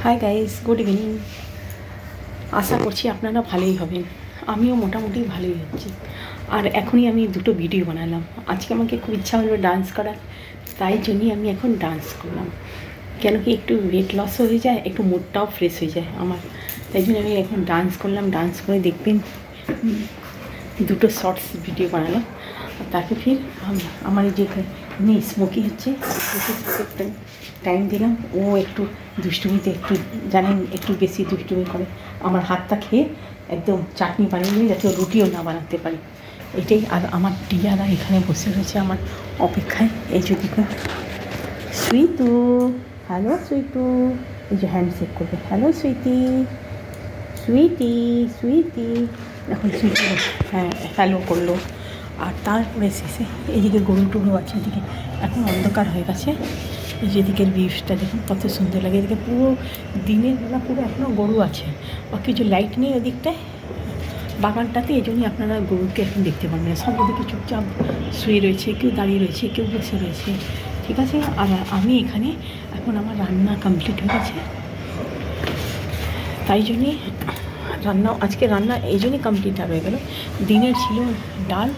High guys, good evening. আশা করছি আপনারা ভালোই হবেন। আমিও মোটামুটি ভালোই হচ্ছি। আর এখনই আমি দুটো ভিডিও বানালাম। আজকে আমাকে খুব ইচ্ছা হলো ডান্স করার, তাই জন্যই আমি এখন ডান্স করলাম। কেন কি একটু ওয়েট লস হয়ে যায়, একটু মুডটাও ফ্রেশ হয়ে যায় আমার, তাই জন্য আমি এখন ডান্স করলাম। ডান্স করে দেখবেন দুটো শর্টস ভিডিও বানালাম। আর তারপর ফির আমার যে মেয়ে স্মোকি হচ্ছে, টাইম দিলাম। ও একটু দুষ্টুমিতে একটু জানেন একটু বেশি দুষ্টুমি করে, আমার হাতটা খেয়ে একদম চাটনি বানিয়ে নিয়ে যাতে রুটিও না বানাতে পারি, এটাই। আর আমার টিয়ারা এখানে বসে রয়েছে আমার অপেক্ষায়। এই যে দেখুন সুইটু, হ্যালো সুইটু, এই যে হ্যান্ডশেক করবে, হ্যালো সুইটি, সুইটি সুইটি। এখন সুইটি হ্যাঁ হ্যালো করলো। আর তারপরে শেষে এইদিকে গরু টুরু আছে, এদিকে এখন অন্ধকার হয়ে গেছে। এই যেদিকের ভিউসটা দেখুন কত সুন্দর লাগে। এদিকে পুরো দিনের বেলা পুরো এখনও গরু আছে, আর কিছু লাইট নেই ওদিকটায় বাগানটাতে, এই জন্যই আপনারা গরুকে এখন দেখতে পাবেন না। সব ওদিকে চুপচাপ শুয়ে রয়েছে, কেউ দাঁড়িয়ে রয়েছে, কেউ বসে রয়েছে, ঠিক আছে। আর আমি এখানে এখন আমার রান্না কমপ্লিট হয়ে গেছে, তাই জন্যে আজকে রান্না এই জন্যই কমপ্লিট আর হয়ে গেলো। দিনের ছিল ডাল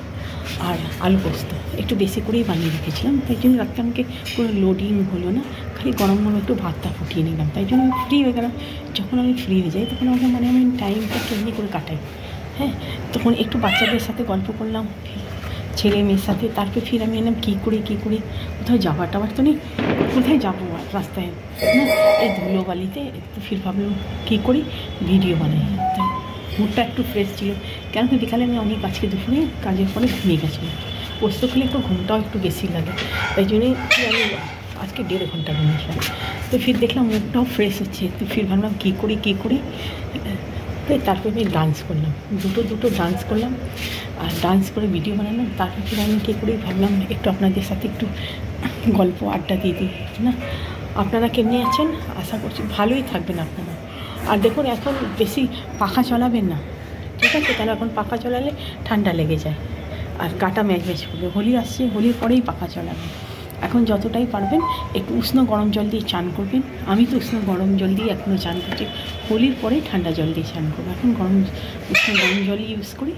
আর আলু পোস্ত, একটু বেশি করেই বানিয়ে রেখেছিলাম, তাই জন্য রাত্রে আমাকে কোনো লোডিং হলো না, খালি গরম গরম একটু ভাতটা ফুটিয়ে নিলাম, তাই জন্য আমি ফ্রি হয়ে গেলাম। যখন আমি ফ্রি হয়ে যাই তখন আমাকে আমি টাইমটা কেমনি করে কাটাই, হ্যাঁ। তখন একটু বাচ্চাদের সাথে গল্প করলাম, ছেলে মেয়ের সাথে। তারপরে ফির আমি এলাম কী করি কোথাও যাবার টাবার তো নেই, কোথায় যাবো আর রাস্তায় না, এই ধুলোবালিতে। তো ফির ভাবলাম কী করি, ভিডিও বানাই। তাই মুডটা একটু ফ্রেশ ছিল, কেন কি বিকালে আমি অনেক আজকে দুপুরে কাজের পরে ঘুমিয়ে গেছিলাম। পোস্ত খেলে একটু ঘুমটাও একটু বেশি লাগে, তাই জন্যই আমি আজকে 1.5 ঘন্টা ঘুমিয়েছিলাম। তো ফির দেখলাম মুডটাও ফ্রেশ হচ্ছে, তো ফির ভাবলাম কী করি। তো তারপরে আমি ডান্স করলাম, দুটো ডান্স করলাম, আর ডান্স করে ভিডিও বানালাম। তারপর ফির আমি কী করি ভাবলাম একটু আপনাদের সাথে একটু গল্প আড্ডা দিয়ে দিই না। আপনারা কেমনি আছেন, আশা করছি ভালোই থাকবেন আপনারা। আর দেখুন এখন বেশি পাখা চালাবেন না, ঠিক আছে, কেন এখন পাখা চালালে ঠান্ডা লেগে যায় আর কাটা ম্যাচ করবে। হোলি আসছে, হোলির পরেই পাখা চালাবেন। এখন যতটাই পারবেন একটু উষ্ণ গরম জল দিয়ে চান করবেন। আমি তো উষ্ণ গরম জল দিয়ে এখনও চান করছি, হোলির পরেই ঠান্ডা জল দিয়ে চান করবো। এখন উষ্ণ গরম জলই ইউজ করি।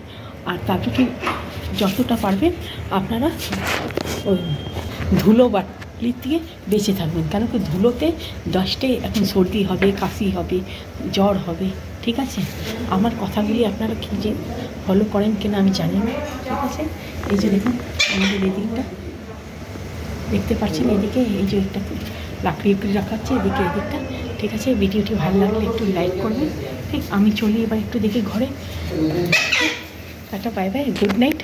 আর তারপরে যতটা পারবেন আপনারা ওই ধুলো বালির থেকে বেঁচে থাকবেন, কেন কি ধুলোতে ডাস্টে এখন সর্দি হবে, কাশি হবে, জ্বর হবে, ঠিক আছে। আমার কথাগুলি আপনারা কি যে ফলো করেন কিনা আমি জানি না, ঠিক আছে। এই যে দেখুন আমাদের এদিকটা দেখতে পাচ্ছেন, এদিকে এই যে একটা লাকড়ি রাখা হচ্ছে এদিকে, এদিকটা, ঠিক আছে। ভিডিওটি ভালো লাগলে একটু লাইক করবেন, ঠিক। আমি চলি এবার একটু দেখি ঘরে। Tata, bye bye, good night.